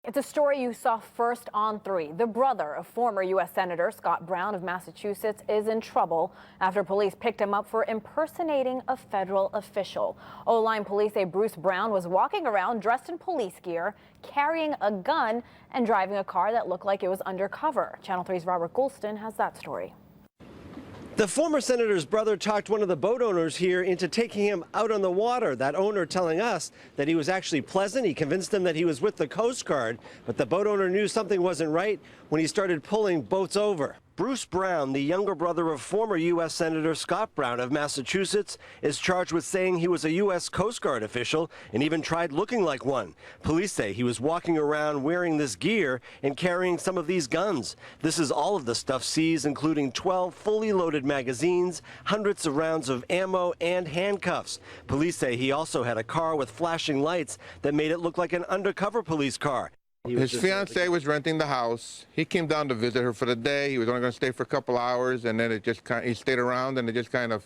It's a story you saw first on 3. The brother of former U.S. Senator Scott Brown of Massachusetts is in trouble after police picked him up for impersonating a federal official. O-Line police say Bruce Brown was walking around dressed in police gear, carrying a gun, and driving a car that looked like it was undercover. Channel 3's Robert Goulston has that story. The former senator's brother talked one of the boat owners here into taking him out on the water. That owner telling us that he was actually pleasant. He convinced them that he was with the Coast Guard, but the boat owner knew something wasn't right when he started pulling boats over. Bruce Brown, the younger brother of former U.S. Senator Scott Brown of Massachusetts, is charged with saying he was a U.S. Coast Guard official and even tried looking like one. Police say he was walking around wearing this gear and carrying some of these guns. This is all of the stuff seized, including 12 fully loaded magazines, hundreds of rounds of ammo, and handcuffs. Police say he also had a car with flashing lights that made it look like an undercover police car. His fiancée was renting the house. He came down to visit her for the day. He was only going to stay for a couple hours, and then he stayed around, and it just kind of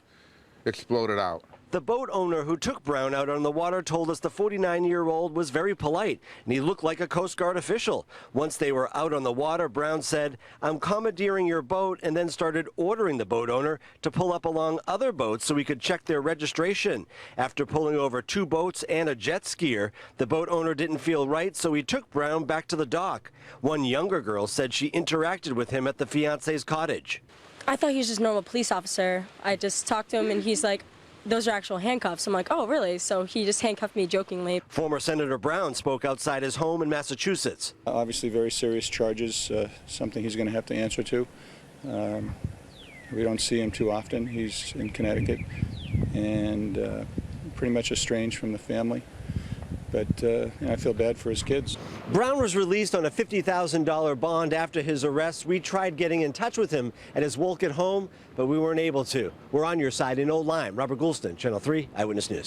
exploded out. The boat owner who took Brown out on the water told us the 49-year-old was very polite, and he looked like a Coast Guard official. Once they were out on the water, Brown said, "I'm commandeering your boat," and then started ordering the boat owner to pull up along other boats so he could check their registration. After pulling over 2 boats and a jet skier, the boat owner didn't feel right, so he took Brown back to the dock. One younger girl said she interacted with him at the fiancé's cottage. I thought he was just a normal police officer. I just talked to him, and he's like, "Those are actual handcuffs." I'm like, "Oh, really?" So he just handcuffed me jokingly. Former Senator Brown spoke outside his home in Massachusetts. Obviously very serious charges, something he's going to have to answer to. We don't see him too often. He's in Connecticut and pretty much estranged from the family. But I feel bad for his kids. Brown was released on a $50,000 bond after his arrest. We tried getting in touch with him at his Wolcott home, but we weren't able to. We're on your side in O-Line. Robert Goulston, Channel 3 Eyewitness News.